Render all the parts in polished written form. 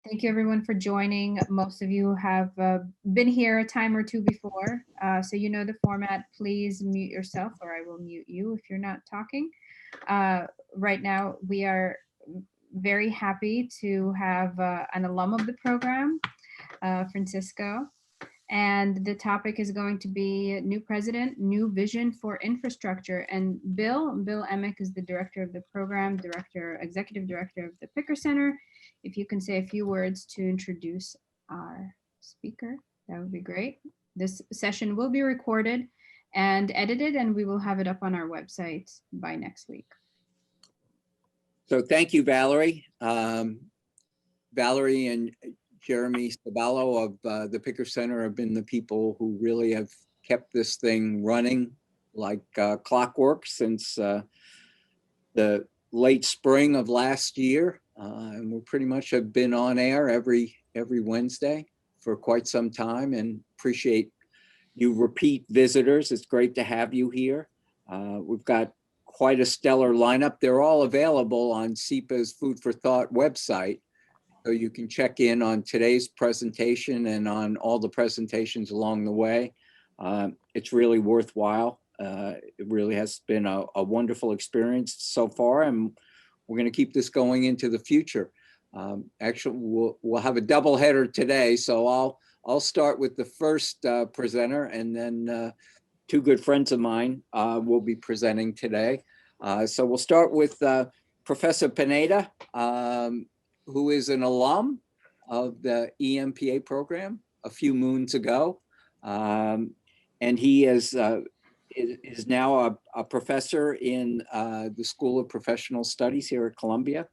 Thank you everyone for joining. Most of you have been here a time or two before, so you know the format. Please mute yourself or I will mute you if you're not talking. Right now, we are very happy to have an alum of the program, Francisco. And the topic is going to be new president, new vision for infrastructure. And Bill Emick is the director of the program, executive director of the Picker Center. If you can say a few words to introduce our speaker, that would be great. This session will be recorded and edited, and we will have it up on our website by next week. So thank you, Valerie. Valerie and Jeremy Saballo of the Picker Center have been the people who really have kept this thing running like clockwork since the late spring of last year. And we pretty much have been on air every Wednesday for quite some time, and appreciate you repeat visitors. It's great to have you here. We've got quite a stellar lineup. They're all available on SEPA's Food for Thought website. So you can check in on today's presentation and on all the presentations along the way. It's really worthwhile. It really has been a wonderful experience so far, and we're going to keep this going into the future. Actually, we'll have a double header today, so I'll start with the first presenter, and then two good friends of mine will be presenting today. So we'll start with Professor Pineda, who is an alum of the EMPA program a few moons ago. And he is now a professor in the School of Professional Studies here at Columbia.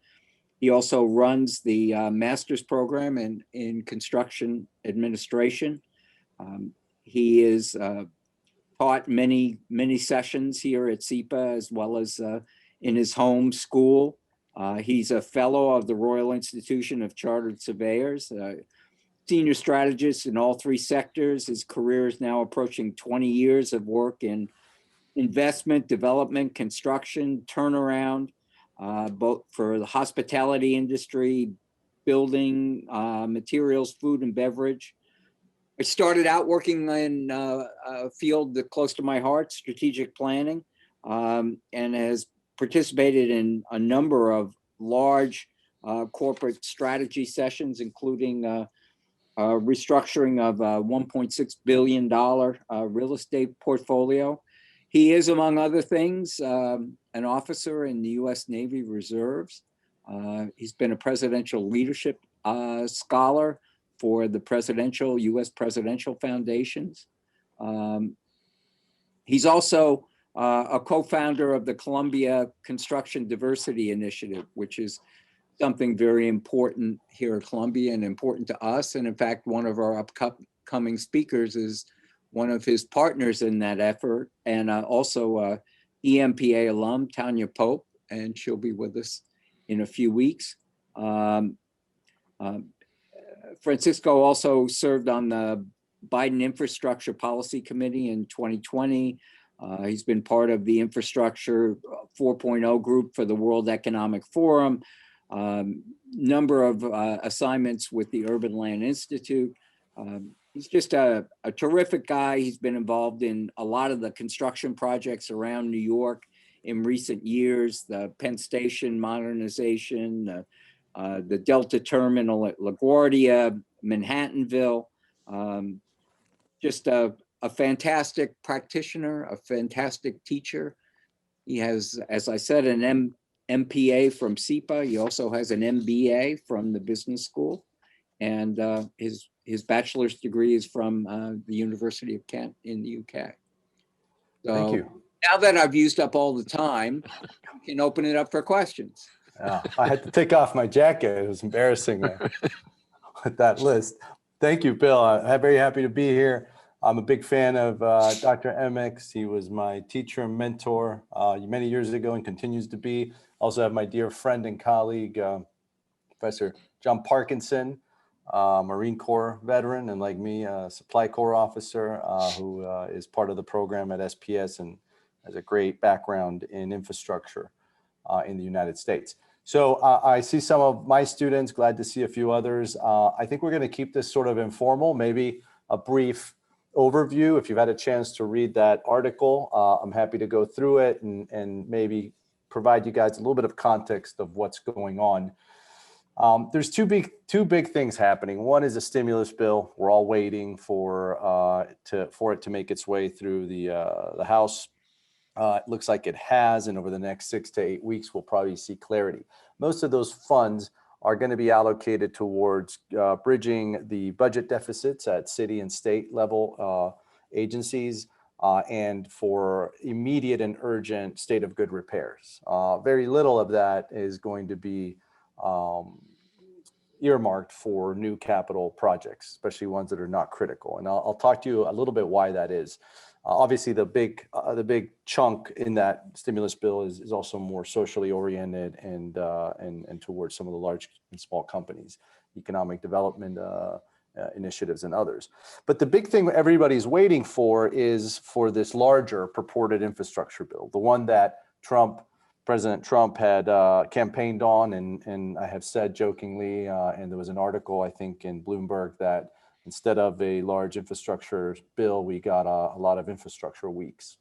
He also runs the master's program in construction administration. He is taught many sessions here at SEPA, as well as in his home school. He's a fellow of the Royal Institution of Chartered Surveyors, senior strategist in all three sectors. His career is now approaching 20 years of work in investment, development, construction, turnaround, both for the hospitality industry, building, materials, food and beverage. I started out working in a field close to my heart, strategic planning, and has participated in a number of large corporate strategy sessions, including restructuring of a $1.6 billion real estate portfolio. He is, among other things, an officer in the U.S. Navy Reserves. He's been a presidential leadership scholar for the U.S. Presidential Foundations. He's also a co-founder of the Columbia Construction Diversity Initiative, which is something very important here at Columbia and important to us. And in fact, one of our upcoming speakers is one of his partners in that effort, and also EMPA alum, Tanya Pope, and she'll be with us in a few weeks. Francisco also served on the Biden Infrastructure Policy Committee in 2020. He's been part of the Infrastructure 4.0 group for the World Economic Forum, number of assignments with the Urban Land Institute. He's just a terrific guy. He's been involved in a lot of the construction projects around New York in recent years, the Penn Station modernization, the Delta Terminal at LaGuardia, Manhattanville. Just a fantastic practitioner, a fantastic teacher. He has, as I said, an MPA from SEPA. He also has an MBA from the business school. And his bachelor's degree is from the University of Kent in the UK. So thank you. Now that I've used up all the time, you can open it up for questions. I had to take off my jacket. It was embarrassing with that list. Thank you, Bill. I'm very happy to be here. I'm a big fan of Dr. Emick's. He was my teacher and mentor many years ago and continues to be. Also have my dear friend and colleague, Professor John Parkinson, Marine Corps veteran, and like me, a Supply Corps officer who is part of the program at SPS and has a great background in infrastructure in the United States. So I see some of my students, glad to see a few others. I think we're going to keep this sort of informal, maybe a brief overview. If you've had a chance to read that article, I'm happy to go through it and maybe provide you guys a little bit of context of what's going on. There's two big things happening. One is a stimulus bill. We're all waiting for it to make its way through the House. It looks like it has, and over the next 6 to 8 weeks, we'll probably see clarity. Most of those funds are going to be allocated towards bridging the budget deficits at city and state level agencies and for immediate and urgent state of good repairs. Very little of that is going to be earmarked for new capital projects, especially ones that are not critical. And I'll talk to you a little bit why that is. Obviously, the big chunk in that stimulus bill is also more socially oriented and towards some of the large and small companies, economic development initiatives and others. But the big thing everybody's waiting for is for this larger purported infrastructure bill, the one that President Trump had campaigned on, and I have said jokingly, and there was an article, I think, in Bloomberg that instead of a large infrastructure bill, we got a lot of infrastructure weeks.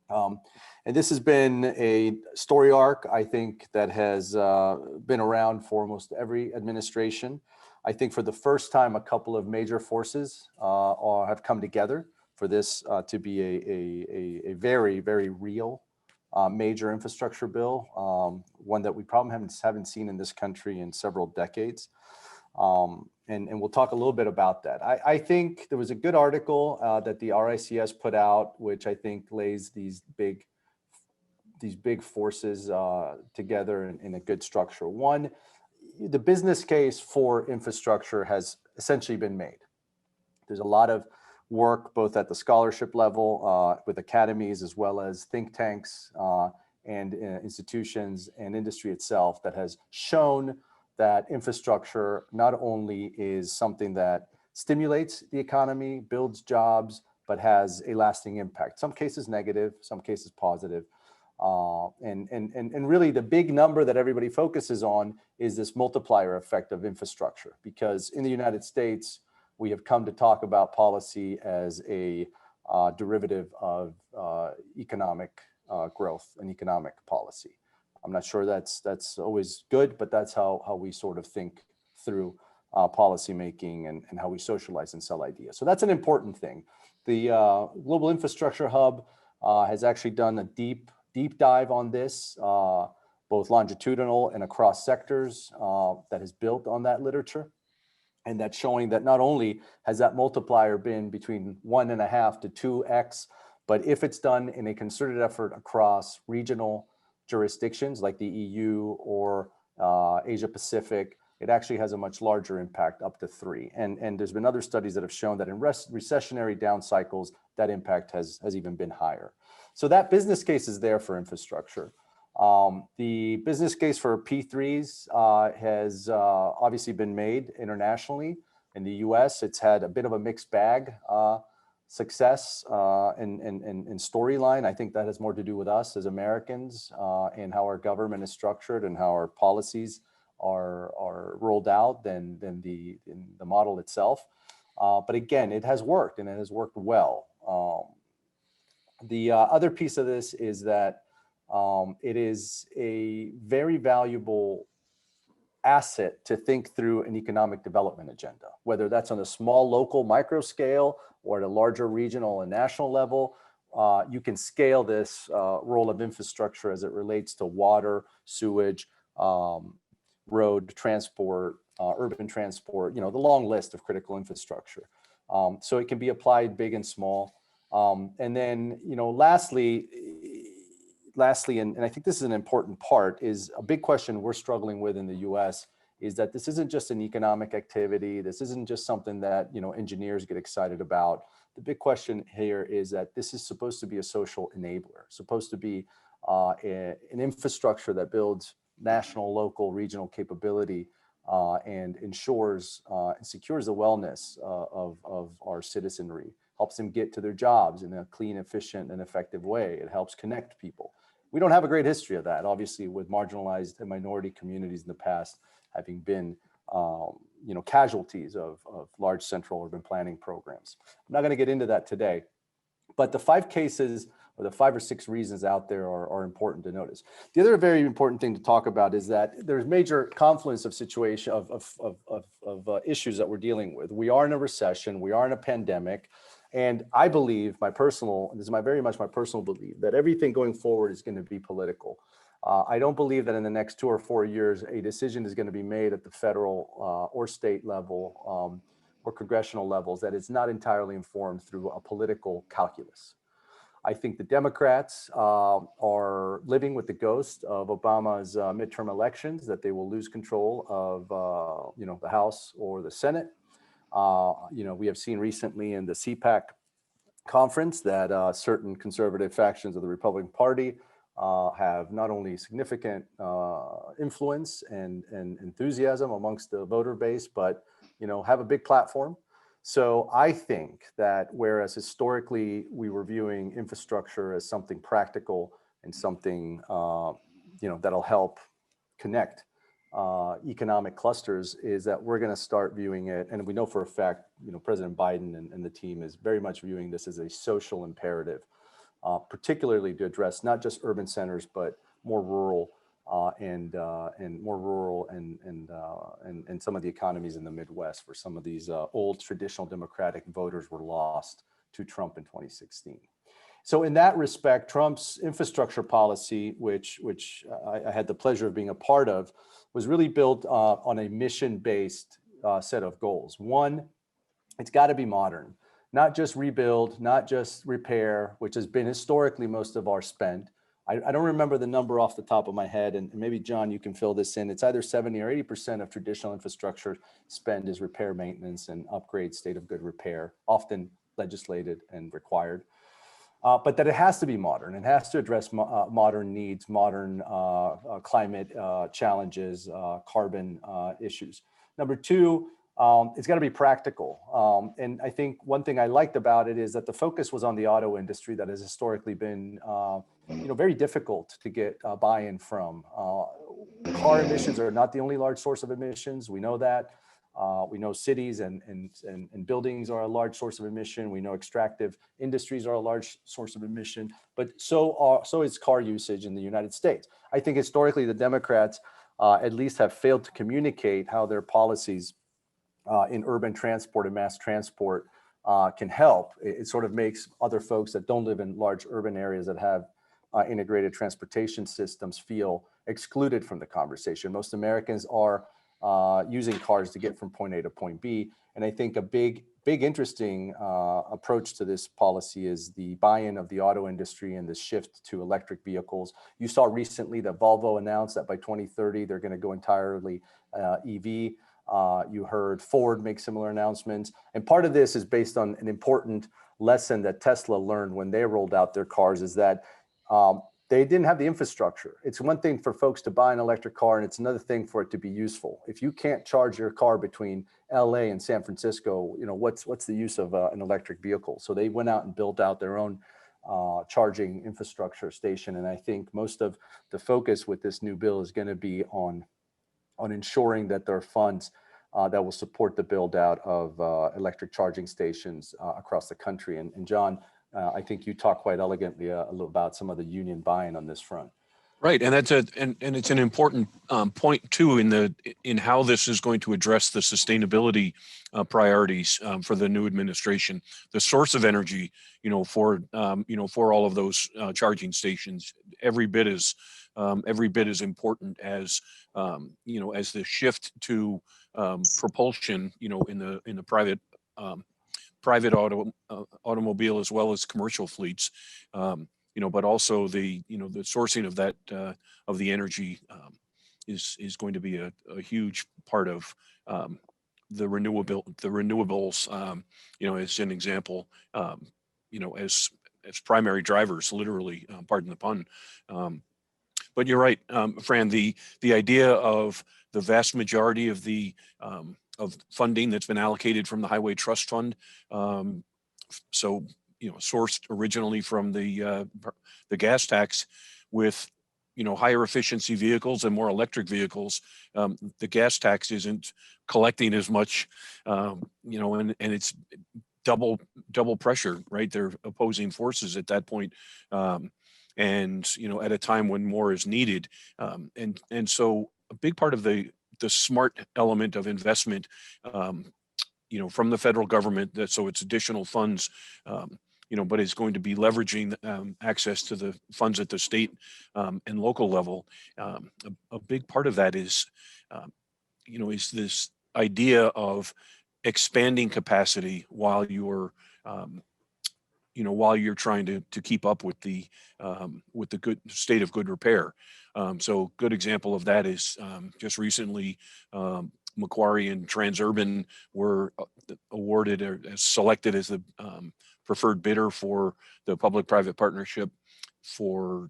And this has been a story arc, I think, that has been around for almost every administration. I think for the first time, a couple of major forces have come together for this to be a very, very real major infrastructure bill, one that we probably haven't seen in this country in several decades. And we'll talk a little bit about that. I think there was a good article that the RICS put out, which I think lays these big forces together in a good structure. One, the business case for infrastructure has essentially been made. There's a lot of work both at the scholarship level with academies as well as think tanks and institutions and industry itself that has shown that infrastructure not only is something that stimulates the economy, builds jobs, but has a lasting impact. Some cases negative, some cases positive. And really the big number that everybody focuses on is this multiplier effect of infrastructure, because in the United States, we have come to talk about policy as a derivative of economic growth and economic policy. I'm not sure that's always good, but that's how we sort of think through policy making and how we socialize and sell ideas. So that's an important thing. The Global Infrastructure Hub has actually done a deep dive on this, both longitudinal and across sectors that has built on that literature. And that's showing that not only has that multiplier been between 1.5 to 2x, but if it's done in a concerted effort across regional jurisdictions like the EU or Asia Pacific, it actually has a much larger impact, up to 3. And there's been other studies that have shown that in recessionary down cycles, that impact has even been higher. So that business case is there for infrastructure. The business case for P3s has obviously been made internationally. In the US, it's had a bit of a mixed bag success and storyline. I think that has more to do with us as Americans and how our government is structured and how our policies are rolled out than the model itself. But again, it has worked, and it has worked well. The other piece of this is that it is a very valuable asset to think through an economic development agenda, whether that's on a small local micro scale or at a larger regional and national level. You can scale this role of infrastructure as it relates to water, sewage, road transport, urban transport, the long list of critical infrastructure. So it can be applied big and small. And then, lastly, and I think this is an important part, is a big question we're struggling with in the US is that this isn't just an economic activity. This isn't just something that, engineers get excited about. The big question here is that this is supposed to be a social enabler, supposed to be an infrastructure that builds national, local, regional capability and ensures and secures the wellness of our citizenry, helps them get to their jobs in a clean, efficient, and effective way. It helps connect people. We don't have a great history of that, obviously, with marginalized and minority communities in the past having been casualties of large central urban planning programs. I'm not going to get into that today, but the 5 cases or the 5 or 6 reasons out there are important to notice. The other very important thing to talk about is that there's major confluence of situation of issues that we're dealing with. We are in a recession, we are in a pandemic, and I believe this is very much my personal belief, that everything going forward is going to be political. I don't believe that in the next 2 or 4 years, a decision is going to be made at the federal or state level or congressional levels that is not entirely informed through a political calculus. I think the Democrats are living with the ghost of Obama's midterm elections, that they will lose control of the House or the Senate. We have seen recently in the CPAC conference that certain conservative factions of the Republican Party have not only significant influence and enthusiasm amongst the voter base, but have a big platform. So I think that whereas historically we were viewing infrastructure as something practical and something that'll help connect economic clusters, is that we're going to start viewing it, and we know for a fact, President Biden and the team is very much viewing this as a social imperative, particularly to address not just urban centers, but more rural and some of the economies in the Midwest, where some of these old traditional Democratic voters were lost to Trump in 2016. So in that respect, Trump's infrastructure policy, which I had the pleasure of being a part of, was really built on a mission-based set of goals. One, it's got to be modern, not just rebuild, not just repair, which has been historically most of our spend. I don't remember the number off the top of my head, and maybe John, you can fill this in. It's either 70 or 80% of traditional infrastructure spend is repair, maintenance, and upgrade, state of good repair, often legislated and required. But that it has to be modern. It has to address modern needs, modern climate challenges, carbon issues. Number 2, it's got to be practical. And I think one thing I liked about it is that the focus was on the auto industry that has historically been very difficult to get buy-in from. Car emissions are not the only large source of emissions. We know that. We know cities and buildings are a large source of emission. We know extractive industries are a large source of emission, but so is car usage in the United States. I think historically the Democrats at least have failed to communicate how their policies in urban transport and mass transport can help. It sort of makes other folks that don't live in large urban areas that have integrated transportation systems feel excluded from the conversation. Most Americans are using cars to get from point A to point B. And I think a big interesting approach to this policy is the buy-in of the auto industry and the shift to electric vehicles. You saw recently that Volvo announced that by 2030, they're going to go entirely EV. You heard Ford make similar announcements. And part of this is based on an important lesson that Tesla learned when they rolled out their cars, is that they didn't have the infrastructure. It's one thing for folks to buy an electric car, and it's another thing for it to be useful. If you can't charge your car between LA and San Francisco, what's the use of an electric vehicle? So they went out and built out their own charging infrastructure station. And I think most of the focus with this new bill is going to be on ensuring that there are funds that will support the build out of electric charging stations across the country. And John, I think you talked quite elegantly a little about some of the union buy-in on this front. Right, and that's and it's an important point too in how this is going to address the sustainability priorities for the new administration. The source of energy, for all of those charging stations, every bit as important as as the shift to propulsion, in the private automobile as well as commercial fleets, but also the sourcing of that of the energy is going to be a huge part of the renewables. As an example, as primary drivers, literally, pardon the pun. But you're right, Fran. The idea of the vast majority of the of funding that's been allocated from the Highway Trust Fund, sourced originally from the gas tax, with, you know, higher efficiency vehicles and more electric vehicles, the gas tax isn't collecting as much, you know, and it's double pressure, right? They're opposing forces at that point. And, you know, at a time when more is needed. And so a big part of the smart element of investment, you know, from the federal government, that so it's additional funds, you know, but it's going to be leveraging access to the funds at the state and local level. A big part of that is, you know, is this idea of expanding capacity while you're, you know, while you're trying to keep up with the good state of good repair. So good example of that is just recently, Macquarie and Transurban were awarded or selected as the preferred bidder for the public-private partnership for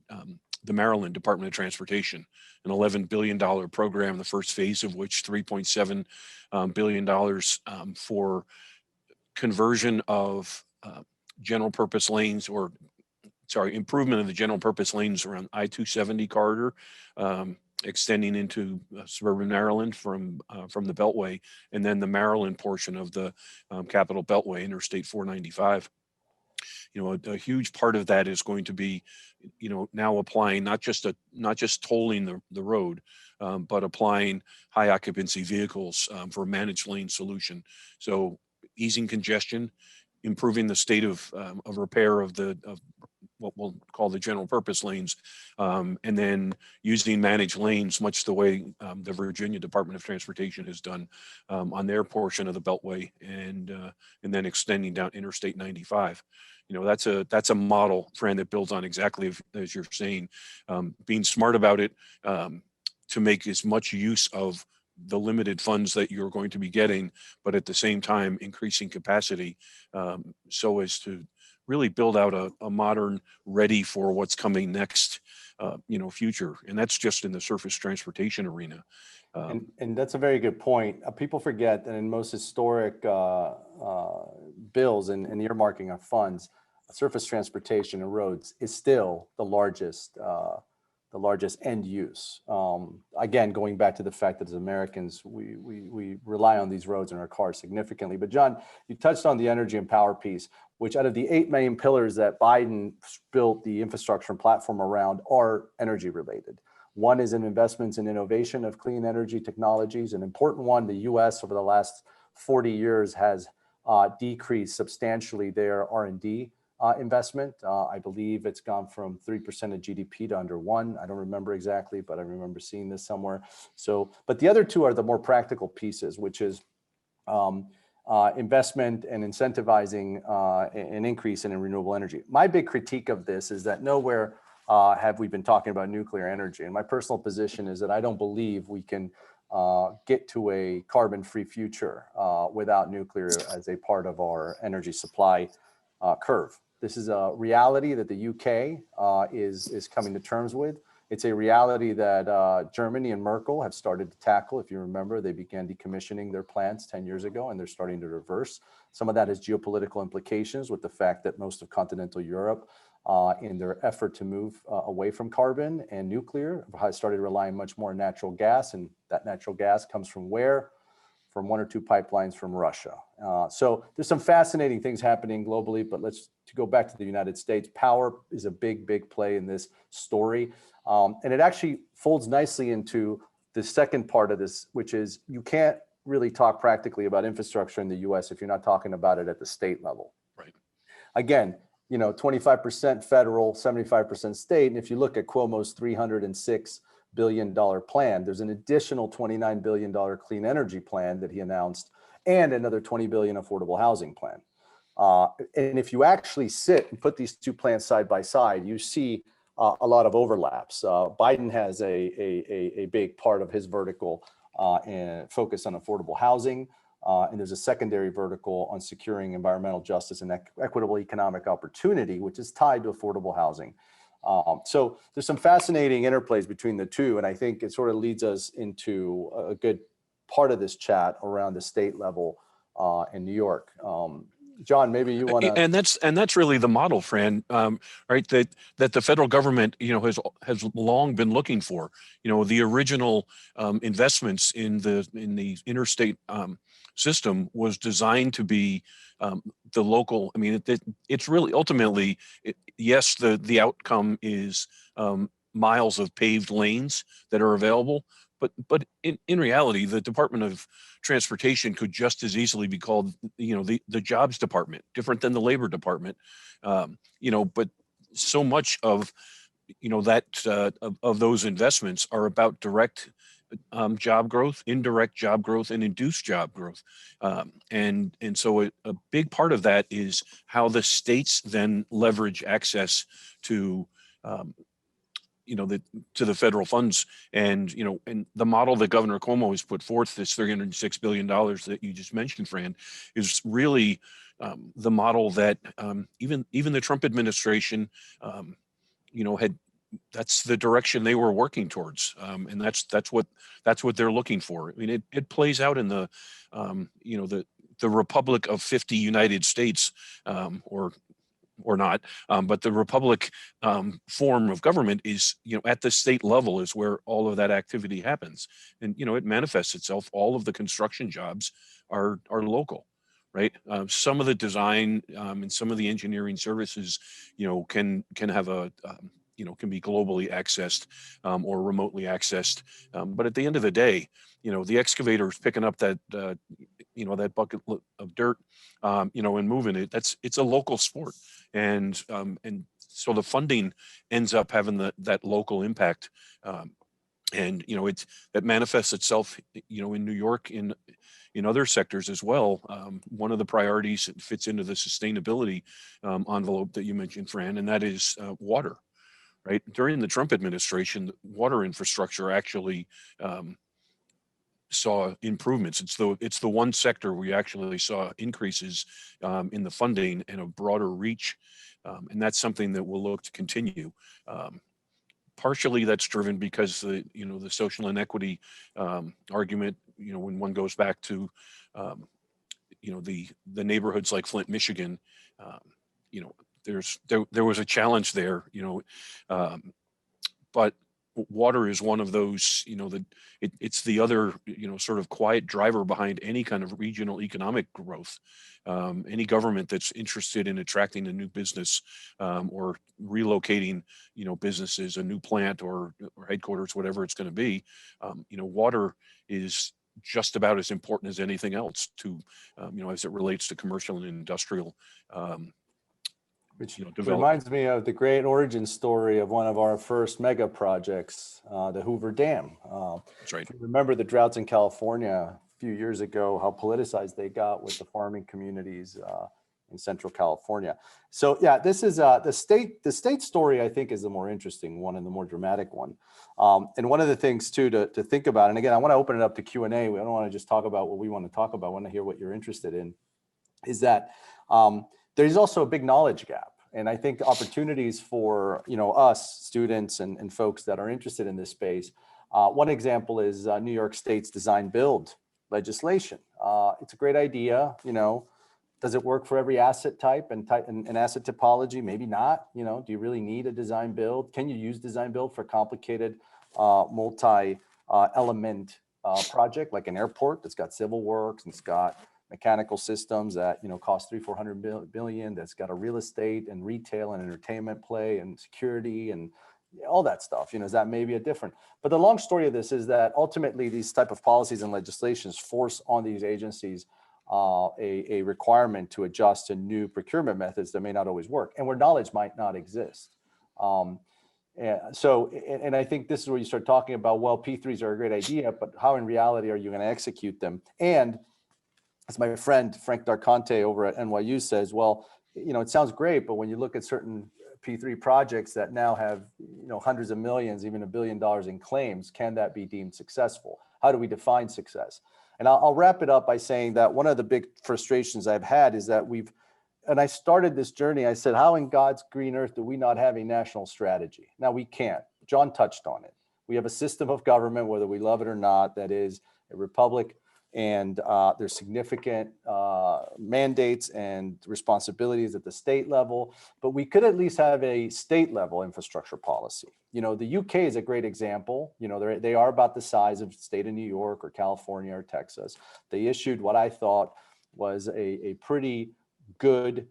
the Maryland Department of Transportation, an $11 billion program, the first phase of which $3.7 billion for conversion of general purpose lanes, or sorry, improvement of the general purpose lanes around I-270 corridor, extending into suburban Maryland from the Beltway, and then the Maryland portion of the Capital Beltway, Interstate 495. You know, a huge part of that is going to be, you know, now applying not just tolling the road, but applying high occupancy vehicles for a managed lane solution. So easing congestion, improving the state of repair of what we'll call the general purpose lanes, and then using managed lanes, much the way the Virginia Department of Transportation has done on their portion of the Beltway, and then extending down Interstate 95. You know, that's a model, Fran, that builds on exactly as you're saying, being smart about it, to make as much use of the limited funds that you're going to be getting, but at the same time increasing capacity, so as to really build out a modern, ready for what's coming next, you know, future. And that's just in the surface transportation arena. And that's a very good point. People forget that in most historic bills and earmarking of funds, surface transportation and roads is still the largest end use. Again, going back to the fact that as Americans, we rely on these roads and our cars significantly. But John, you touched on the energy and power piece, which out of the 8 main pillars that Biden built the infrastructure and platform around are energy related. One is in investments in innovation of clean energy technologies. An important one, the US over the last 40 years has decreased substantially their R&D investment. I believe it's gone from 3% of GDP to under 1. I don't remember exactly, but I remember seeing this somewhere. So, but the other two are the more practical pieces, which is investment and incentivizing an increase in renewable energy. My big critique of this is that nowhere have we been talking about nuclear energy. And my personal position is that I don't believe we can get to a carbon-free future without nuclear as a part of our energy supply curve. This is a reality that the UK is coming to terms with. It's a reality that Germany and Merkel have started to tackle. If you remember, they began decommissioning their plants 10 years ago, and they're starting to reverse. Some of that has geopolitical implications with the fact that most of continental Europe, in their effort to move away from carbon and nuclear, has started relying much more on natural gas, and that natural gas comes from where? From 1 or 2 pipelines from Russia. So there's some fascinating things happening globally, but to go back to the United States, power is a big play in this story. And it actually folds nicely into the second part of this, which is you can't really talk practically about infrastructure in the US if you're not talking about it at the state level. Right. Again, you know, 25% federal, 75% state. And if you look at Cuomo's $306 billion plan, there's an additional $29 billion clean energy plan that he announced, and another $20 billion affordable housing plan. And if you actually sit and put these two plans side by side, you see a lot of overlaps. Biden has a big part of his vertical and focus on affordable housing. And there's a secondary vertical on securing environmental justice and equitable economic opportunity, which is tied to affordable housing. So there's some fascinating interplays between the two. And I think it sort of leads us into a good part of this chat around the state level in New York. John, maybe you want to. And that's really the model, Fran, right? That the federal government, has long been looking for. The original investments in the interstate system was designed to be the local. I mean, it's really ultimately, yes, the outcome is miles of paved lanes that are available, but in reality, the Department of Transportation could just as easily be called, the jobs department, different than the labor department. But so much of, that of those investments are about direct job growth, indirect job growth, and induced job growth. And so a big part of that is how the states then leverage access to, to the federal funds. And the model that Governor Cuomo has put forth, this $306 billion that you just mentioned, Fran, is really the model that even the Trump administration, that's the direction they were working towards. And that's what they're looking for. I mean, it plays out in the Republic of 50 United States, or not, but the republic form of government is, at the state level is where all of that activity happens. And, it manifests itself. All of the construction jobs are local, right? Some of the design and some of the engineering services, can have can be globally accessed or remotely accessed. But at the end of the day, the excavator is picking up that, that bucket of dirt, and moving it. It's a local sport. And so the funding ends up having that local impact. And, it manifests itself, in New York, in other sectors as well. One of the priorities that fits into the sustainability envelope that you mentioned, Fran, and that is water, right? During the Trump administration, water infrastructure actually saw improvements. It's the one sector we actually saw increases in the funding and a broader reach. And that's something that we'll look to continue. Partially that's driven because the social inequity argument, when one goes back to, the neighborhoods like Flint, Michigan, there was a challenge there, but water is one of those, it's the other, sort of quiet driver behind any kind of regional economic growth. Any government that's interested in attracting a new business or relocating, businesses, a new plant or headquarters, whatever it's going to be, water is just about as important as anything else to, as it relates to commercial and industrial Which development. reminds me of the great origin story of one of our first mega projects, the Hoover Dam. That's right. If you remember the droughts in California a few years ago, how politicized they got with the farming communities in Central California. So yeah, this is the state story, I think, is the more interesting one and the more dramatic one. And one of the things too to think about, and again, I want to open it up to Q&A. We don't want to just talk about what we want to talk about. I want to hear what you're interested in, is that there's also a big knowledge gap. And I think opportunities for, us students and folks that are interested in this space. One example is New York State's design build legislation. It's a great idea. Does it work for every asset type and asset typology? Maybe not. Do you really need a design build? Can you use design build for complicated multi-element project like an airport that's got civil works and it's got mechanical systems that cost $300-400 billion, that's got a real estate and retail and entertainment play and security and all that stuff? Is that maybe a different? But the long story of this is that ultimately these type of policies and legislations force on these agencies a requirement to adjust to new procurement methods that may not always work and where knowledge might not exist. And I think this is where you start talking about, well, P3s are a great idea, but how in reality are you going to execute them? And as my friend Frank Darconte over at NYU says, well, it sounds great, but when you look at certain P3 projects that now have hundreds of millions, even $1 billion in claims, can that be deemed successful? How do we define success? And I'll wrap it up by saying that one of the big frustrations I've had is that and I started this journey, I said, how in God's green earth do we not have a national strategy? Now we can't. John touched on it. We have a system of government, whether we love it or not, that is a republic And there's significant mandates and responsibilities at the state level, but we could at least have a state level infrastructure policy. You know, the UK is a great example. You know, they are about the size of the state of New York or California or Texas. They issued what I thought was a pretty good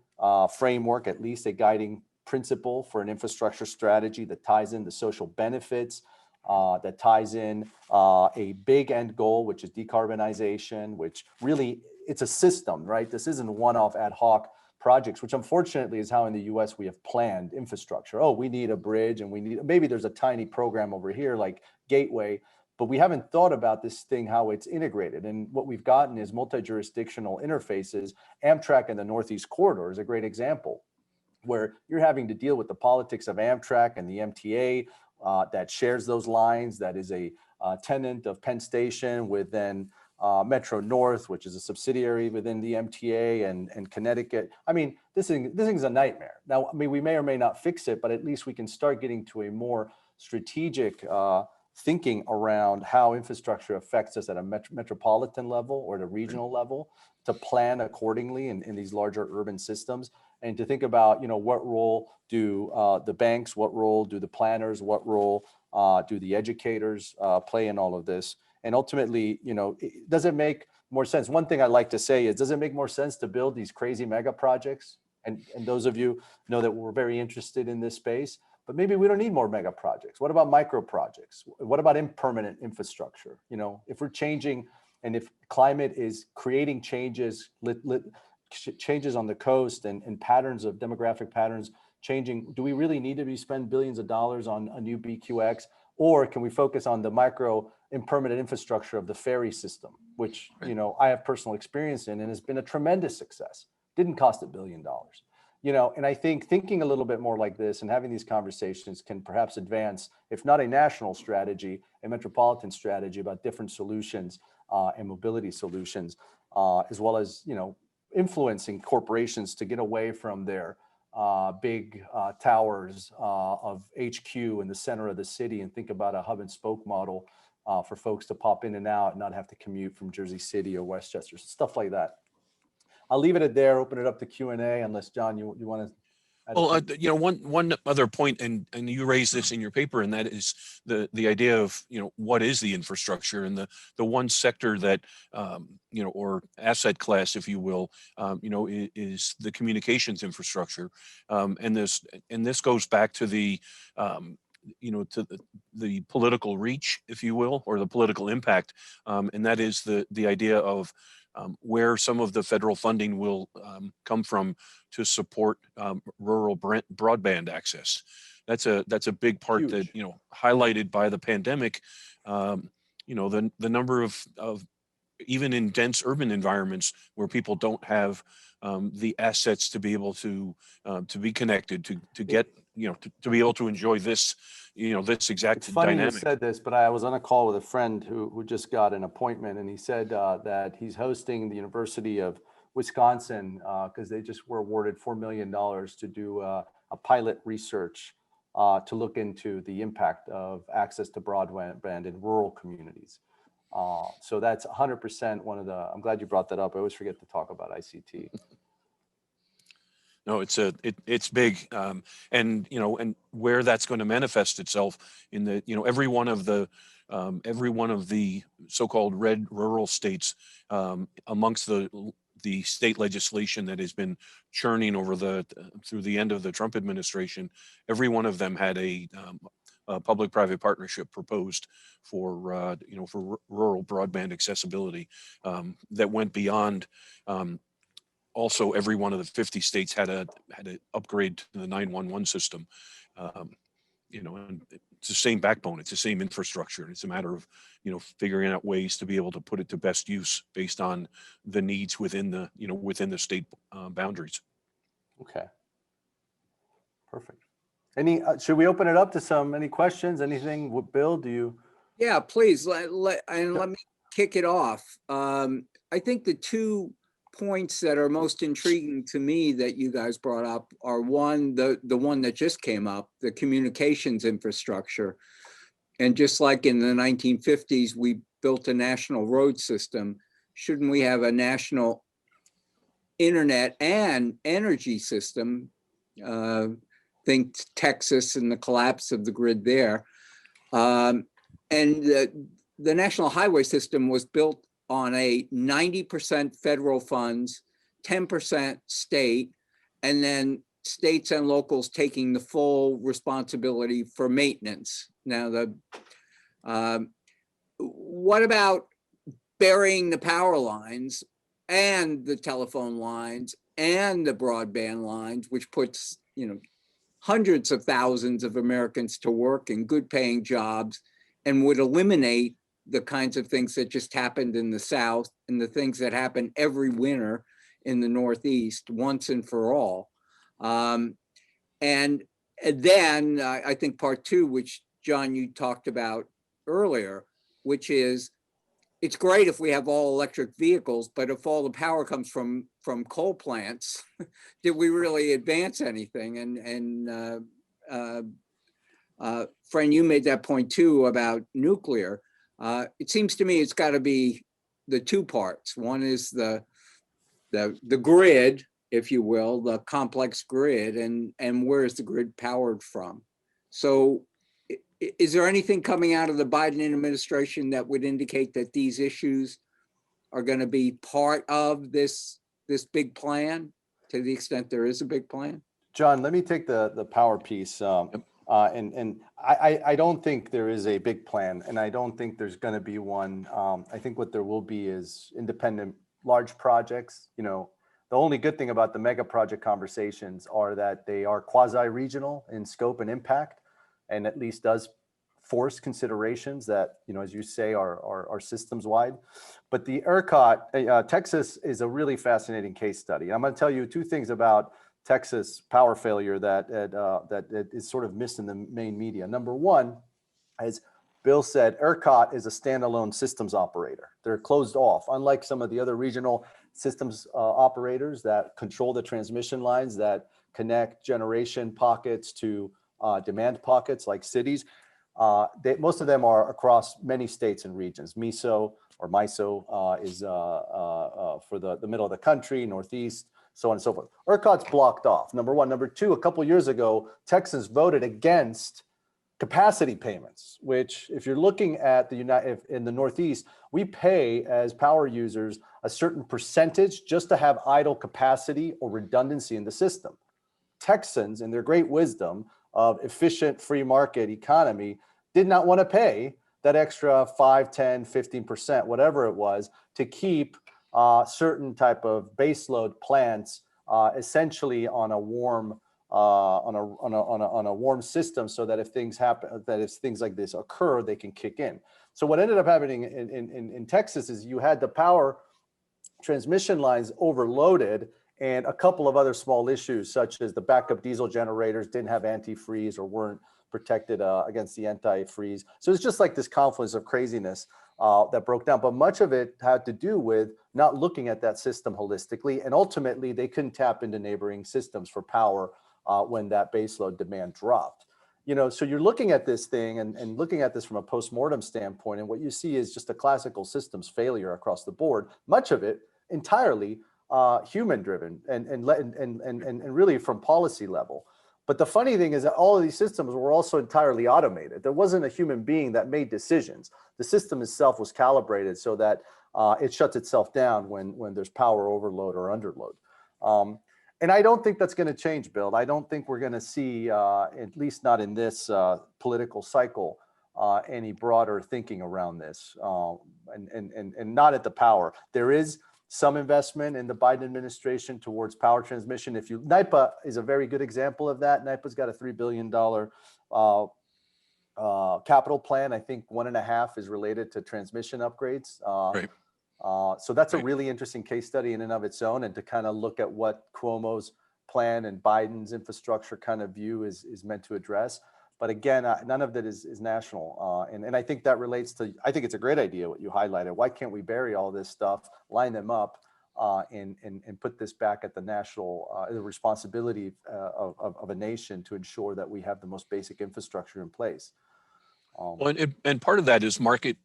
framework, at least a guiding principle for an infrastructure strategy that ties in the social benefits, that ties in a big end goal, which is decarbonization, which really, it's a system, right? This isn't one-off ad hoc projects, which unfortunately is how in the US we have planned infrastructure. Oh, we need a bridge and we need, maybe there's a tiny program over here like Gateway, but we haven't thought about this thing, how it's integrated. And what we've gotten is multi-jurisdictional interfaces. Amtrak and the Northeast Corridor is a great example, where you're having to deal with the politics of Amtrak and the MTA that shares those lines, that is a tenant of Penn Station with then Metro North, which is a subsidiary within the MTA, and Connecticut. I mean, this thing's a nightmare. Now, I mean, we may or may not fix it, but at least we can start getting to a more strategic thinking around how infrastructure affects us at a metropolitan level or at a regional level, to plan accordingly in these larger urban systems, and to think about, you know, what role do the banks, what role do the planners, what role do the educators play in all of this? And ultimately, you know, does it make more sense? One thing I like to say is, does it make more sense to build these crazy mega projects? And those of you know that we're very interested in this space, but maybe we don't need more mega projects. What about micro projects? What about impermanent infrastructure? You know, if we're changing, and if climate is creating changes, changes on the coast and patterns of demographic patterns changing, do we really need to be spend billions of dollars on a new BQX? Or can we focus on the micro impermanent infrastructure of the ferry system, which, you know, I have personal experience in and has been a tremendous success. Didn't cost $1 billion. You know, and I think thinking a little bit more like this and having these conversations can perhaps advance, if not a national strategy, a metropolitan strategy about different solutions and mobility solutions, as well as, you know, influencing corporations to get away from their big towers of HQ in the center of the city and think about a hub and spoke model for folks to pop in and out and not have to commute from Jersey City or Westchester, stuff like that. I'll leave it at there, open it up to Q&A, unless John, you want to. Well, you know, one other point, and you raised this in your paper, and that is the idea of, you know, what is the infrastructure, and the one sector that, you know, or asset class, if you will, you know, is the communications infrastructure, and this goes back to the, you know, to the political reach, if you will, or the political impact, and that is the idea of where some of the federal funding will come from to support rural broadband access. That's a big part. Huge. That, you know, highlighted by the pandemic. You know, the number of even in dense urban environments where people don't have the assets to be able to be connected, to get, you know, to be able to enjoy this, you know, this exact it's funny dynamic. You said this, but I was on a call with a friend who just got an appointment, and he said that he's hosting the University of Wisconsin because they just were awarded $4 million to do a pilot research to look into the impact of access to broadband in rural communities. So that's 100% one of the, I'm glad you brought that up. I always forget to talk about ICT. No, it's big, and, you know, and where that's going to manifest itself in the, you know, every one of the so-called red rural states, amongst the state legislation that has been churning over through the end of the Trump administration, every one of them had a public-private partnership proposed for, you know, for rural broadband accessibility, that went beyond. Also, every one of the 50 states had a upgrade to the 911 system. You know, and it's the same backbone, it's the same infrastructure. And it's a matter of, you know, figuring out ways to be able to put it to best use based on the needs within the, you know, within the state boundaries. Okay. Perfect. Should we open it up to any questions? Anything, Bill? Do you? Yeah, please let me kick it off. I think the two points that are most intriguing to me that you guys brought up are, one, the one that just came up, the communications infrastructure. And just like in the 1950s, we built a national road system, shouldn't we have a national internet and energy system? Think Texas and the collapse of the grid there. And the national highway system was built on a 90% federal funds, 10% state, and then states and locals taking the full responsibility for maintenance. Now, what about burying the power lines and the telephone lines and the broadband lines, which puts, hundreds of thousands of Americans to work in good paying jobs and would eliminate the kinds of things that just happened in the South and the things that happen every winter in the Northeast once and for all. And then I think part two, which John, you talked about earlier, which is it's great if we have all electric vehicles, but if all the power comes from coal plants, did we really advance anything? And Fran, you made that point too about nuclear. It seems to me it's got to be the two parts. One is the grid, if you will, the complex grid, and where is the grid powered from? So is there anything coming out of the Biden administration that would indicate that these issues are going to be part of this big plan, to the extent there is a big plan? John, let me take the power piece. And I don't think there is a big plan, and I don't think there's going to be one. I think what there will be is independent large projects. The only good thing about the mega project conversations are that they are quasi-regional in scope and impact, and at least does force considerations that, as you say, are systems wide. But the ERCOT, Texas is a really fascinating case study. I'm going to tell you two things about Texas power failure that is sort of missed in the main media. Number one, as Bill said, ERCOT is a standalone systems operator. They're closed off, unlike some of the other regional systems operators that control the transmission lines that connect generation pockets to demand pockets like cities. Most of them are across many states and regions. MISO is for the middle of the country, Northeast, so on and so forth. ERCOT's blocked off, number one. Number two, a couple years ago, Texas voted against capacity payments, which if you're looking at in the Northeast, we pay as power users a certain percentage just to have idle capacity or redundancy in the system. Texans, in their great wisdom of efficient free market economy, did not want to pay that extra 5, 10, 15%, whatever it was, to keep certain type of baseload plants essentially on a warm on a warm system, so that if things happen, that if things like this occur, they can kick in. So what ended up happening in Texas is you had the power transmission lines overloaded, and a couple of other small issues, such as the backup diesel generators didn't have antifreeze or weren't protected against the antifreeze. So it's just like this confluence of craziness that broke down. But much of it had to do with not looking at that system holistically. And ultimately, they couldn't tap into neighboring systems for power when that baseload demand dropped. So you're looking at this thing and looking at this from a postmortem standpoint, and what you see is just a classical systems failure across the board, much of it entirely human driven and really from policy level. But the funny thing is that all of these systems were also entirely automated. There wasn't a human being that made decisions. The system itself was calibrated so that it shuts itself down when there's power overload or underload. And I don't think that's going to change, Bill. I don't think we're going to see, at least not in this political cycle, any broader thinking around this, and not at the power. There is some investment in the Biden administration towards power transmission. NYPA is a very good example of that. NYPA's got a $3 billion capital plan. I think 1.5 is related to transmission upgrades. Right. So that's a really interesting case study in and of its own, and to kind of look at what Cuomo's plan and Biden's infrastructure kind of view is meant to address. But again, none of that is national. And I think that relates to, I think it's a great idea what you highlighted. Why can't we bury all this stuff, line them up, and put this back at the national, the responsibility of a nation to ensure that we have the most basic infrastructure in place. Well, and part of that is market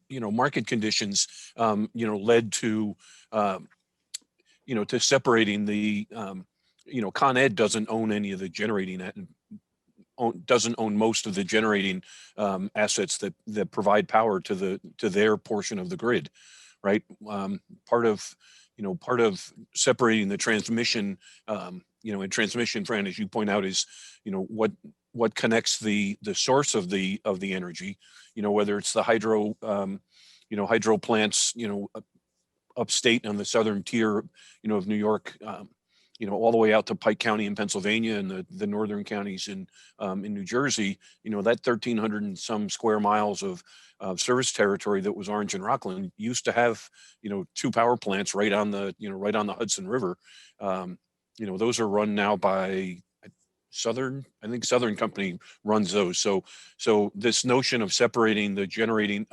conditions, led to, to separating the, Con Ed doesn't own any of the generating, doesn't own most of the generating assets that provide power to their portion of the grid, right? Part of separating the transmission, and transmission, Fran, as you point out, is, what connects the source of the energy, whether it's the hydro, hydro plants, upstate on the southern tier, of New York, all the way out to Pike County in Pennsylvania and the northern counties in New Jersey. That 1,300 and some square miles of service territory that was Orange and Rockland used to have, 2 power plants right on the Hudson River. Those are run now by Southern, I think Southern Company runs those. So this notion of separating the generating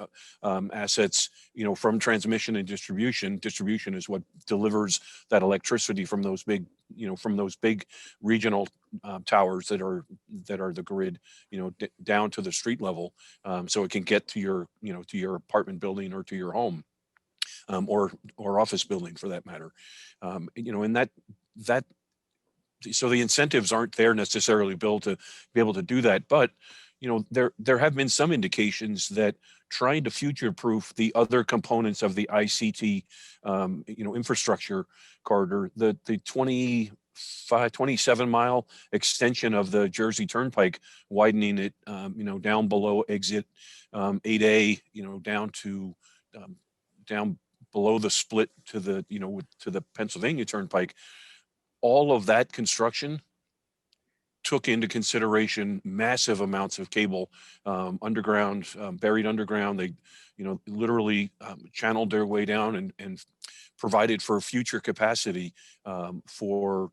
assets, from transmission and distribution is what delivers that electricity from those big, regional towers that are the grid, down to the street level, so it can get to your apartment building or to your home, or office building for that matter, and that. So the incentives aren't there necessarily to be able to do that, but there have been some indications that trying to future-proof the other components of the ICT, infrastructure corridor, the 27-mile extension of the Jersey Turnpike, widening it, down below exit 8A, down below the split to the Pennsylvania Turnpike. All of that construction took into consideration massive amounts of cable, underground, buried underground. They, literally channeled their way down and provided for future capacity, for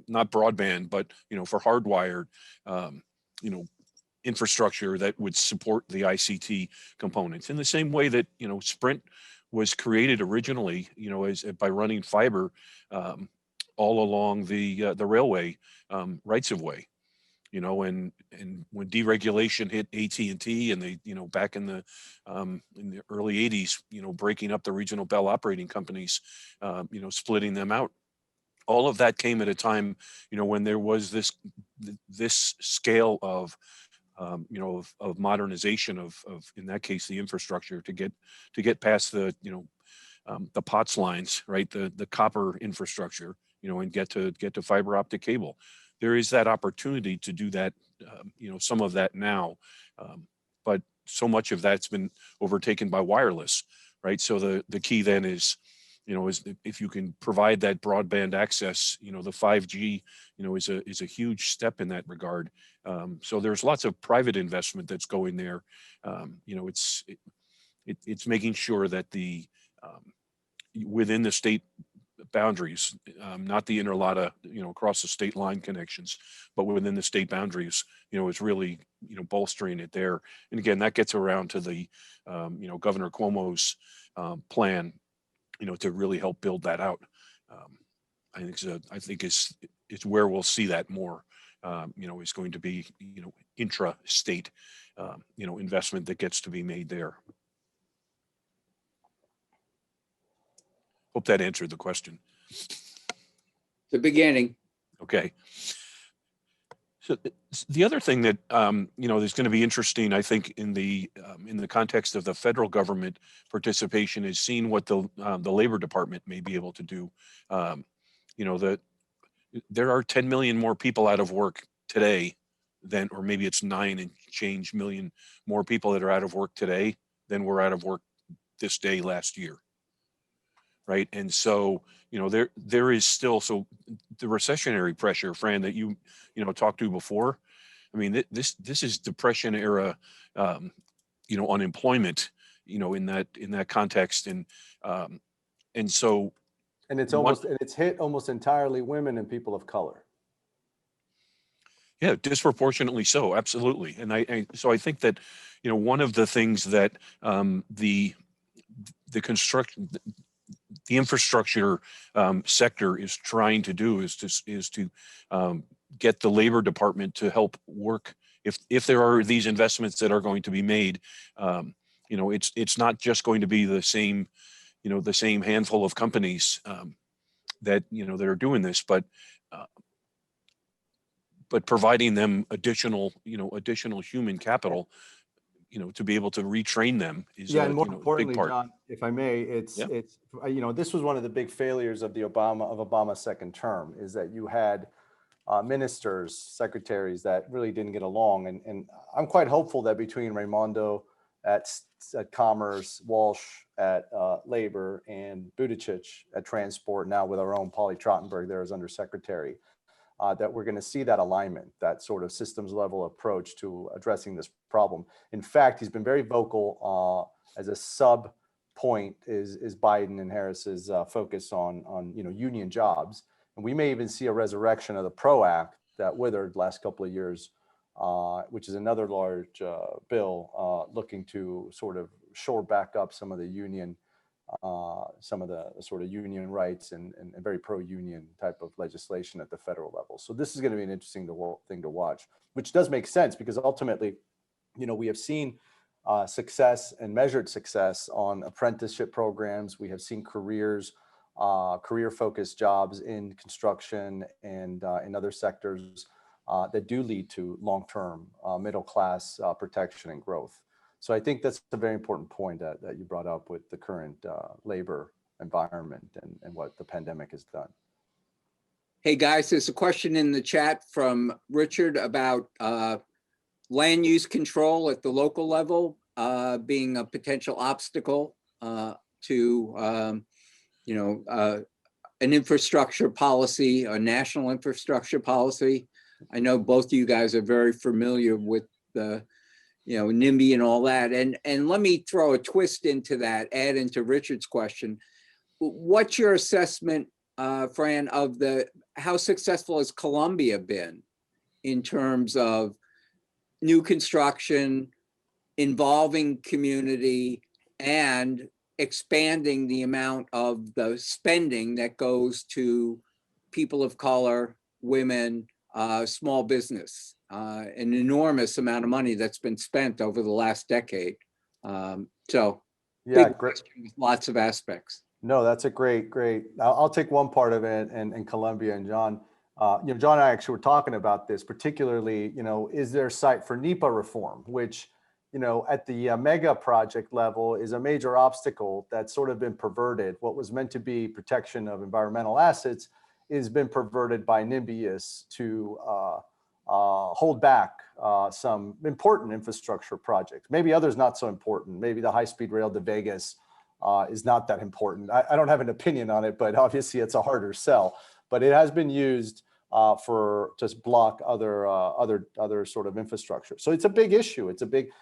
not broadband, but, for hardwired, infrastructure that would support the ICT components. In the same way that, Sprint was created originally, by running fiber all along the railway rights of way, and when deregulation hit AT&T and they, back in the early 80s, breaking up the regional Bell operating companies, splitting them out. All of that came at a time, when there was this scale of modernization of in that case the infrastructure to get past the POTS lines, right, the copper infrastructure, and get to fiber optic cable. There is that opportunity to do that, some of that now, but so much of that's been overtaken by wireless, right? So the key then is if you can provide that broadband access, the 5G, is a huge step in that regard. So there's lots of private investment that's going there. It's making sure that within the state boundaries, not the interlata, across the state line connections, but within the state boundaries, is really, bolstering it there. And again, that gets around to the, Governor Cuomo's plan, to really help build that out. I think it's where we'll see that more, is going to be, intra-state, investment that gets to be made there. Hope that answered the question. The beginning. Okay. So the other thing that, is going to be interesting, I think, in the context of the federal government participation is seeing what the Labor Department may be able to do. There are 10 million more people out of work today than, or maybe it's 9 and change million more people that are out of work today than were out of work this day last year. Right. And so, there is still, so the recessionary pressure, Fran, that you talked to before. I mean, this is Depression era, unemployment, in that context. And so. And it's hit almost entirely women and people of color. Yeah, disproportionately so. Absolutely. And so I think that, one of the things that the infrastructure sector is trying to do is to get the Labor Department to help work if there are these investments that are going to be made, it's not just going to be the same, the same handful of companies that that are doing this, but providing them additional human capital, to be able to retrain them is Yeah, and more big importantly, part. John, if I may, it's this was one of the big failures of Obama's second term, is that you had ministers, secretaries that really didn't get along, and I'm quite hopeful that between Raimondo at Commerce, Walsh at Labor, and Buttigieg at Transport, now with our own Polly Trottenberg there as Undersecretary, that we're going to see that alignment, that sort of systems level approach to addressing this problem. In fact, he's been very vocal as a sub point is Biden and Harris's focus on union jobs. And we may even see a resurrection of the PRO Act that withered last couple of years, which is another large bill looking to sort of shore back up some of the union sort of union rights and very pro-union type of legislation at the federal level. So this is going to be an interesting thing to watch, which does make sense because ultimately, we have seen success and measured success on apprenticeship programs. We have seen career-focused jobs in construction and in other sectors that do lead to long-term middle-class protection and growth. So I think that's a very important point that you brought up with the current labor environment and what the pandemic has done. Hey guys, there's a question in the chat from Richard about land use control at the local level being a potential obstacle to an infrastructure policy, a national infrastructure policy. I know both of you guys are very familiar with the NIMBY and all that. And let me throw a twist into that, add into Richard's question. What's your assessment, Fran, of how successful has Columbia been in terms of new construction, involving community, and expanding the amount of the spending that goes to people of color, women, small business? An enormous amount of money that's been spent over the last decade. So yeah, big question with lots of aspects. No, that's a great. I'll take one part of it and Columbia and John. John and I actually were talking about this, particularly, is there a site for NEPA reform, which, at the mega project level is a major obstacle that's sort of been perverted. What was meant to be protection of environmental assets has been perverted by NIMBYists to hold back some important infrastructure projects. Maybe others not so important. Maybe the high-speed rail to Vegas is not that important. I don't have an opinion on it, but obviously it's a harder sell. But it has been used for just block other sort of infrastructure. So it's a big issue.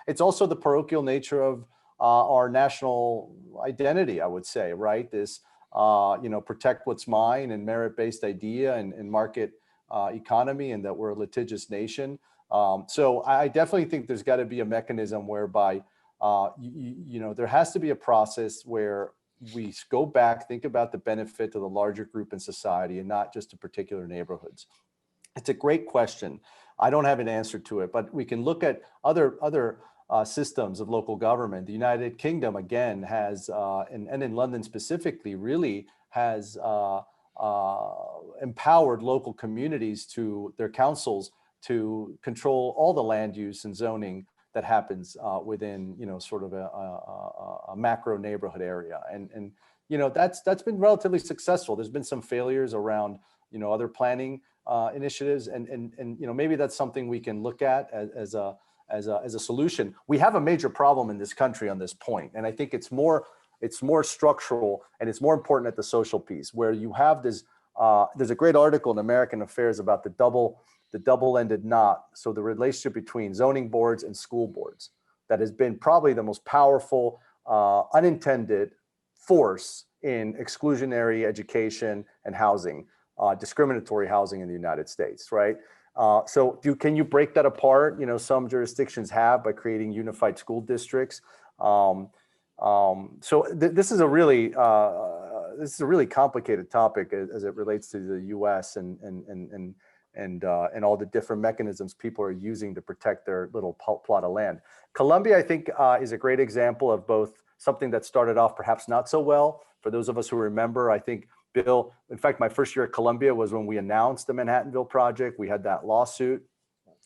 It's also the parochial nature of our national identity, I would say, right? This protect what's mine and merit-based idea and market economy, and that we're a litigious nation. So I definitely think there's got to be a mechanism whereby there has to be a process where we go back, think about the benefit to the larger group in society and not just to particular neighborhoods. It's a great question. I don't have an answer to it, but we can look at other systems of local government. The United Kingdom, again, has, and in London specifically, really has empowered local communities to their councils to control all the land use and zoning that happens within, sort of a macro neighborhood area. And that's been relatively successful. There's been some failures around, other planning initiatives. And maybe that's something we can look at as a solution. We have a major problem in this country on this point. And I think it's more structural, and it's more important at the social piece, where you have this, there's a great article in American Affairs about the double-ended knot. So the relationship between zoning boards and school boards that has been probably the most powerful unintended force in exclusionary education and housing, discriminatory housing in the United States, right? So can you break that apart? Some jurisdictions have by creating unified school districts. So this is a really complicated topic as it relates to the U.S. and and all the different mechanisms people are using to protect their little plot of land. Colombia, I think, is a great example of both something that started off perhaps not so well. For those of us who remember, I think, Bill, in fact, my first year at Columbia was when we announced the Manhattanville project. We had that lawsuit.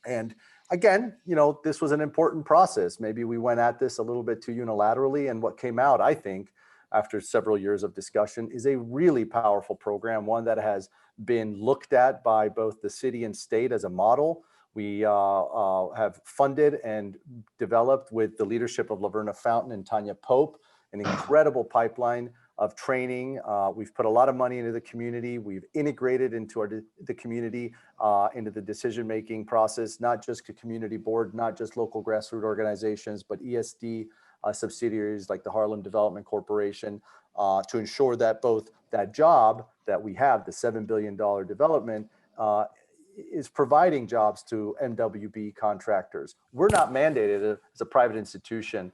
And again, this was an important process. Maybe we went at this a little bit too unilaterally. And what came out, I think, after several years of discussion, is a really powerful program, one that has been looked at by both the city and state as a model. We have funded and developed, with the leadership of Laverna Fountain and Tanya Pope, an incredible pipeline of training. We've put a lot of money into the community. We've integrated into the community, into the decision-making process, not just the community board, not just local grassroots organizations, but ESD subsidiaries like the Harlem Development Corporation, to ensure that both that job that we have, the $7 billion development, is providing jobs to MWB contractors. We're not mandated as a private institution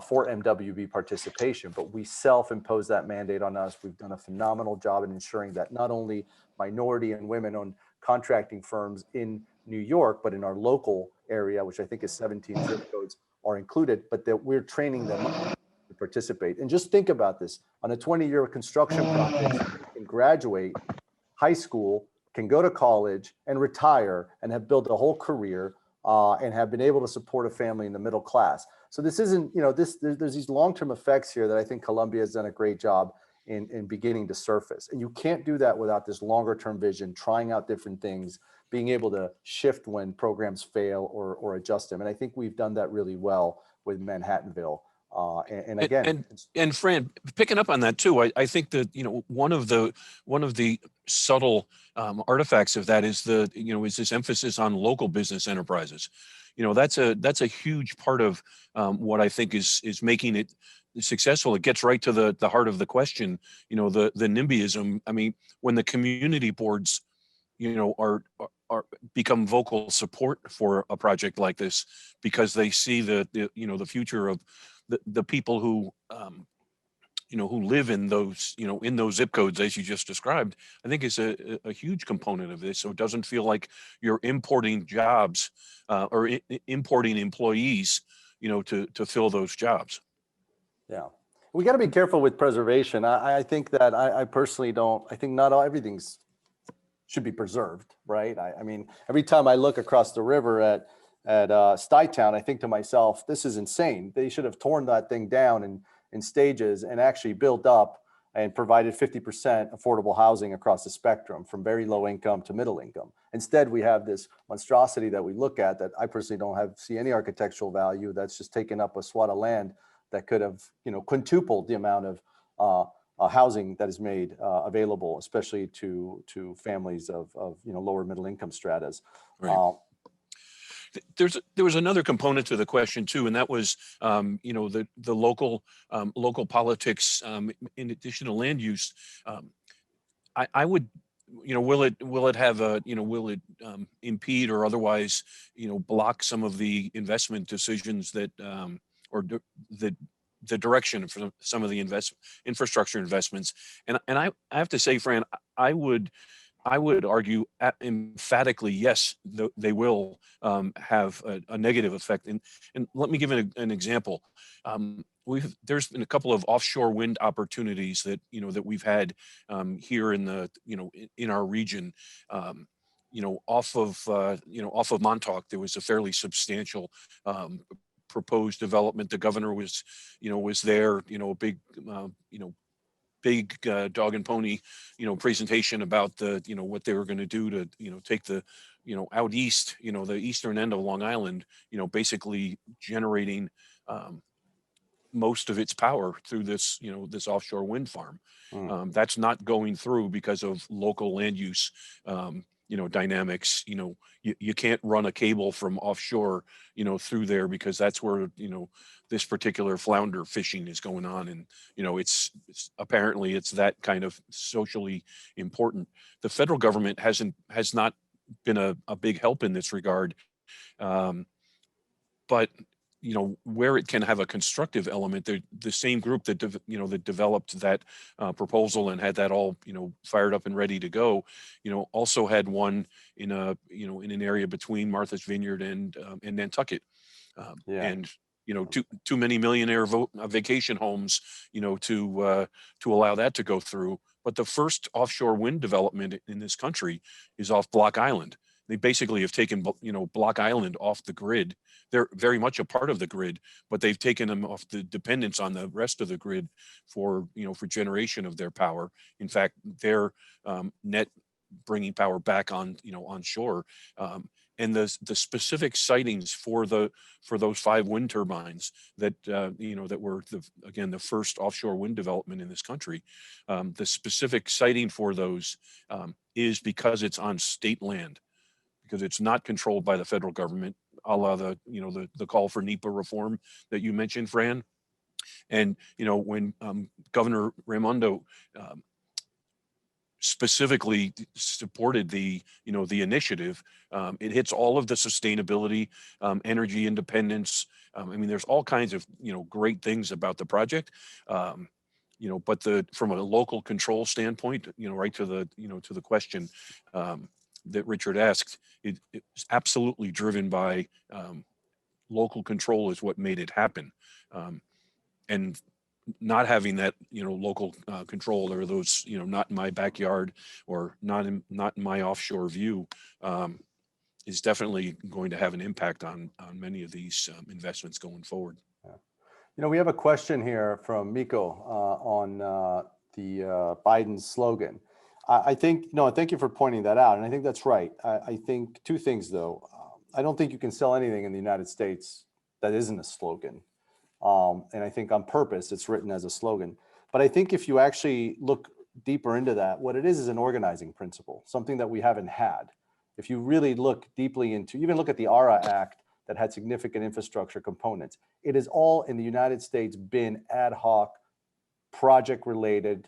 for MWB participation, but we self-impose that mandate on us. We've done a phenomenal job in ensuring that not only minority and women-owned contracting firms in New York, but in our local area, which I think is 17 zip codes, are included, but that we're training them to participate. And just think about this: on a 20-year construction project, you can graduate high school, can go to college and retire and have built a whole career and have been able to support a family in the middle class. So this isn't, there's these long-term effects here that I think Columbia has done a great job in beginning to surface. And you can't do that without this longer-term vision, trying out different things, being able to shift when programs fail or adjust them. And I think we've done that really well with Manhattanville. And again, and Fran, picking up on that too, I think that one of the subtle artifacts of that is is this emphasis on local business enterprises. That's a huge part of what I think is making it successful. It gets right to the heart of the question. The NIMBYism. I mean, when the community boards are become vocal support for a project like this, because they see the future of the people who who live in those zip codes, as you just described, I think is a huge component of this. So it doesn't feel like you're importing jobs or importing employees to fill those jobs. Yeah, we got to be careful with preservation. I think that I personally don't. I think not all everything's should be preserved, right? I mean, every time I look across the river at Stuytown, I think to myself, this is insane. They should have torn that thing down in stages and actually built up and provided 50% affordable housing across the spectrum, from very low income to middle income. Instead, we have this monstrosity that we look at that I personally don't see any architectural value, that's just taken up a swath of land that could have quintupled the amount of housing that is made available, especially to families of lower middle income stratas. Right. There was another component to the question too, and that was the local politics in addition to land use. I would will it have will it impede or otherwise block some of the investment decisions that or the direction for some of the infrastructure investments? And I have to say, Fran, I would argue emphatically, yes, they will have a negative effect. And let me give an example. There's been a couple of offshore wind opportunities that that we've had here in in our region. Off of Montauk, there was a fairly substantial proposed development. The governor was there. A big dog and pony presentation about what they were going to do to take the out east, the eastern end of Long Island, basically generating most of its power through this this offshore wind farm. That's not going through because of local land use dynamics. You can't run a cable from offshore through there, because that's where this particular flounder fishing is going on, and it's apparently it's that kind of socially important. The federal government has not been a big help in this regard, but where it can have a constructive element, the same group that that developed that proposal and had that all fired up and ready to go, also had one in in an area between Martha's Vineyard and Nantucket, Yeah. and too many millionaire vacation homes, to allow that to go through. But the first offshore wind development in this country is off Block Island. They basically have taken, Block Island off the grid. They're very much a part of the grid, but they've taken them off the dependence on the rest of the grid for generation of their power. In fact, they're net bringing power back on, on shore. And the specific sightings for those 5 wind turbines that that were the first offshore wind development in this country, the specific sighting for those is because it's on state land, because it's not controlled by the federal government, a la the call for NEPA reform that you mentioned, Fran. And when Governor Raimondo specifically supported the initiative, it hits all of the sustainability, energy independence. There's all kinds of great things about the project. But from a local control standpoint, right to the question that Richard asked, it's absolutely driven by local control is what made it happen. And not having that, local control, or those, not in my backyard or not in my offshore view, is definitely going to have an impact on many of these investments going forward. We have a question here from Miko on the Biden slogan. I think, no, thank you for pointing that out. And I think that's right. I think 2 things, though. I don't think you can sell anything in the United States that isn't a slogan. And I think on purpose, it's written as a slogan. But I think if you actually look deeper into that, what it is an organizing principle, something that we haven't had. If you really look deeply into, even look at the ARA Act that had significant infrastructure components, it has all in the United States been ad hoc, project-related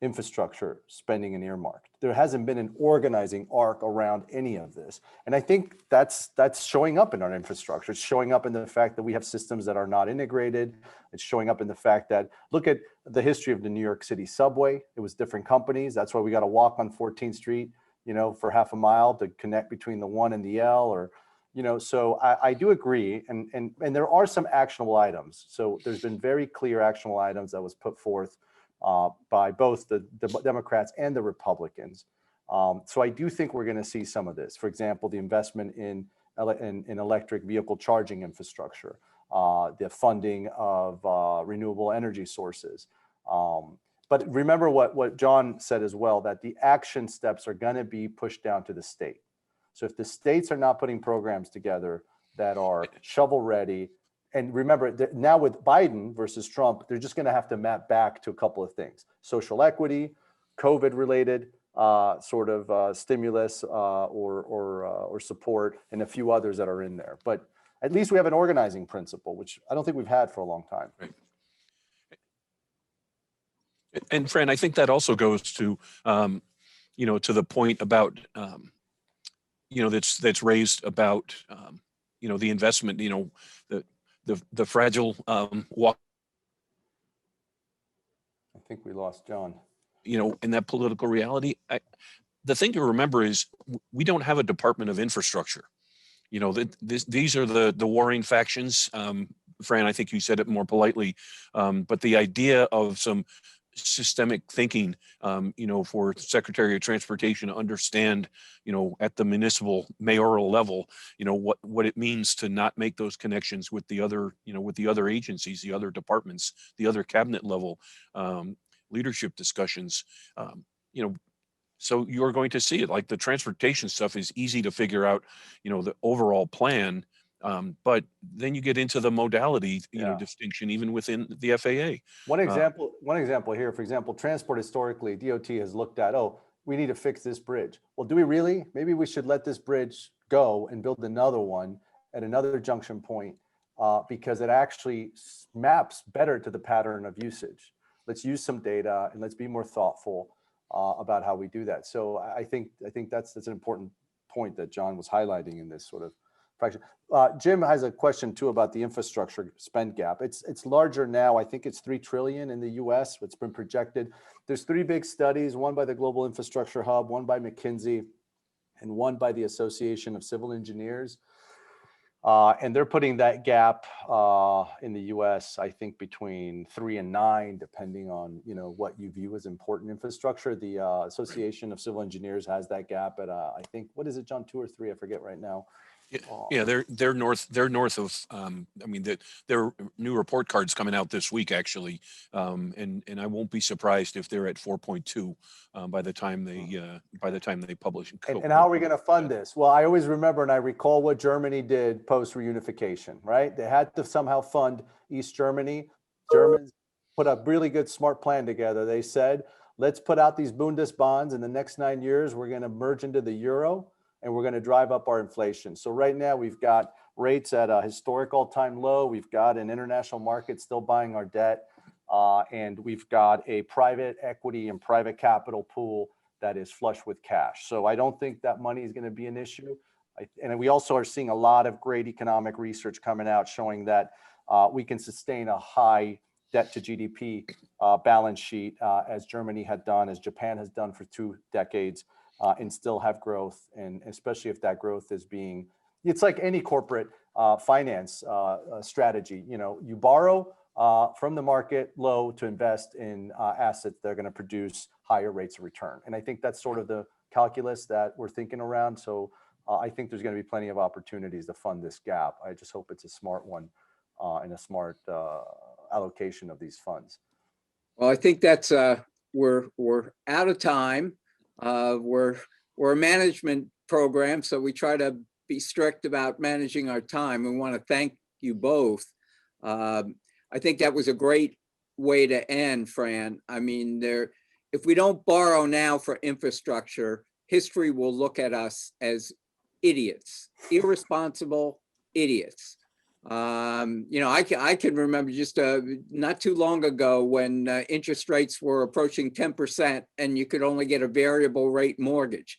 infrastructure spending and earmarked. There hasn't been an organizing arc around any of this. And I think that's showing up in our infrastructure. It's showing up in the fact that we have systems that are not integrated. It's showing up in the fact that, look at the history of the New York City subway. It was different companies. That's why we got to walk on 14th Street, for half a mile to connect between the 1 and the L, or, so I do agree. And there are some actionable items. So there's been very clear actionable items that was put forth by both the Democrats and the Republicans. So I do think we're going to see some of this. For example, the investment in electric vehicle charging infrastructure, the funding of renewable energy sources. But remember what John said as well, that the action steps are going to be pushed down to the state. So if the states are not putting programs together that are shovel ready, and remember that now with Biden versus Trump, they're just going to have to map back to a couple of things: social equity, COVID-related stimulus or support, and a few others that are in there. But at least we have an organizing principle, which I don't think we've had for a long time. Right. And Fran, I think that also goes to, to the point about, that's raised about, the investment, the fragile walk. I think we lost John. In that political reality, the thing to remember is we don't have a Department of Infrastructure. These are the warring factions. Fran, I think you said it more politely, but the idea of some systemic thinking, for Secretary of Transportation to understand, at the municipal mayoral level, what it means to not make those connections with the other, with the other agencies, the other departments, the other cabinet level leadership discussions. So you're going to see it. Like the transportation stuff is easy to figure out, the overall plan. But then you get into the modality, distinction even within the FAA. One example here, for example, transport historically, DOT has looked at, we need to fix this bridge. Well, do we really? Maybe we should let this bridge go and build another one at another junction point because it actually maps better to the pattern of usage. Let's use some data and let's be more thoughtful about how we do that. So I think that's an important point that John was highlighting in this sort of fraction. Jim has a question too about the infrastructure spend gap. It's larger now. I think it's 3 trillion in the US. It's been projected. There's 3 big studies, one by the Global Infrastructure Hub, one by McKinsey, and one by the Association of Civil Engineers. And they're putting that gap in the US, I think between 3 and 9, depending on, you know, what you view as important infrastructure. The Association of Civil Engineers has that gap at, I think, what is it, John, 2 or 3? I forget right now. Yeah, they're north of. I mean, their new report card's coming out this week, actually, and I won't be surprised if they're at 4.2 by the time they publish. And how are we going to fund this? Well, I always remember and I recall what Germany did post reunification. Right? They had to somehow fund East Germany. Germans put a really good, smart plan together. They said, let's put out these Bundesbonds. In the next 9 years, we're going to merge into the euro. And we're going to drive up our inflation. So right now we've got rates at a historic all-time low. We've got an international market still buying our debt. And we've got a private equity and private capital pool that is flush with cash. So I don't think that money is going to be an issue. And we also are seeing a lot of great economic research coming out showing that we can sustain a high debt to GDP balance sheet as Germany had done, as Japan has done for 2 decades. And still have growth, and especially if that growth is being, it's like any corporate finance strategy. You know, you borrow from the market low to invest in assets that are going to produce higher rates of return. And I think that's sort of the calculus that we're thinking around. So I think there's going to be plenty of opportunities to fund this gap. I just hope it's a smart one and a smart allocation of these funds. Well, I think that's we're out of time. We're a management program, so we try to be strict about managing our time. We want to thank you both. I think that was a great way to end, Fran. I mean, if we don't borrow now for infrastructure, history will look at us as idiots, irresponsible idiots. You know, I can remember just not too long ago when interest rates were approaching 10% and you could only get a variable rate mortgage.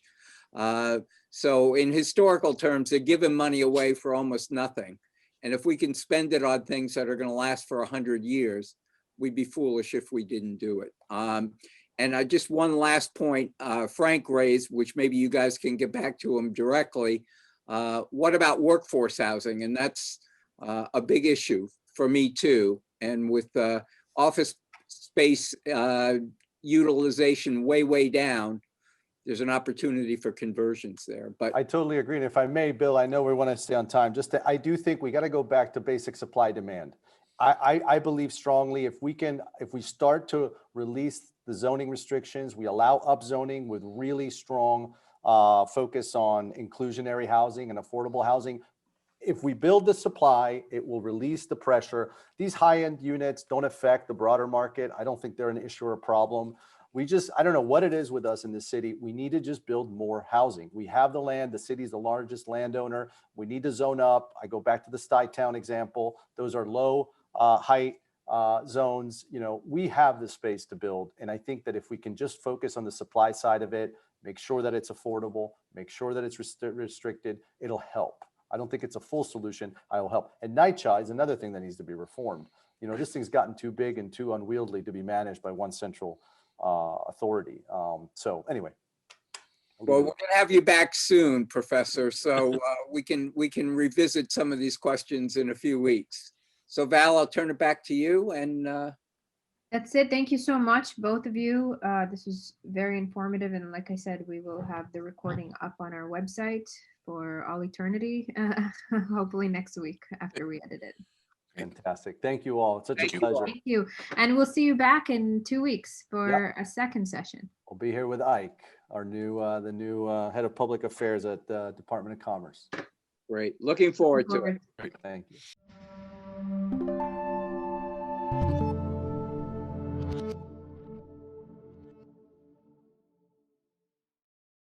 So in historical terms, they're giving money away for almost nothing. And if we can spend it on things that are going to last for 100 years, we'd be foolish if we didn't do it. And just one last point Frank raised, which maybe you guys can get back to him directly. What about workforce housing? And that's a big issue for me too. And with office space utilization way down, there's an opportunity for conversions there. But I totally agree. And if I may, Bill, I know we want to stay on time. I do think we got to go back to basic supply demand. I believe strongly if we start to release the zoning restrictions, we allow upzoning with really strong focus on inclusionary housing and affordable housing. If we build the supply, it will release the pressure. These high-end units don't affect the broader market. I don't think they're an issue or a problem. I don't know what it is with us in the city. We need to just build more housing. We have the land. The city is the largest landowner. We need to zone up. I go back to the Stuytown example. Those are low height zones. You know, we have the space to build. And I think that if we can just focus on the supply side of it, make sure that it's affordable, make sure that it's restricted, it'll help. I don't think it's a full solution. I'll help. And NYCHA is another thing that needs to be reformed. You know, this thing's gotten too big and too unwieldy to be managed by one central authority. So anyway. Well, we're going to have you back soon, Professor. So we can revisit some of these questions in a few weeks. So Val, I'll turn it back to you. And that's it. Thank you so much, both of you. This was very informative. And like I said, we will have the recording up on our website for all eternity, hopefully next week after we edit it. Fantastic. Thank you all. It's such a pleasure. Thank you. And we'll see you back in 2 weeks for a second session. We'll be here with Ike, our the new head of public affairs at the Department of Commerce. Great. Looking forward to it. Thank you.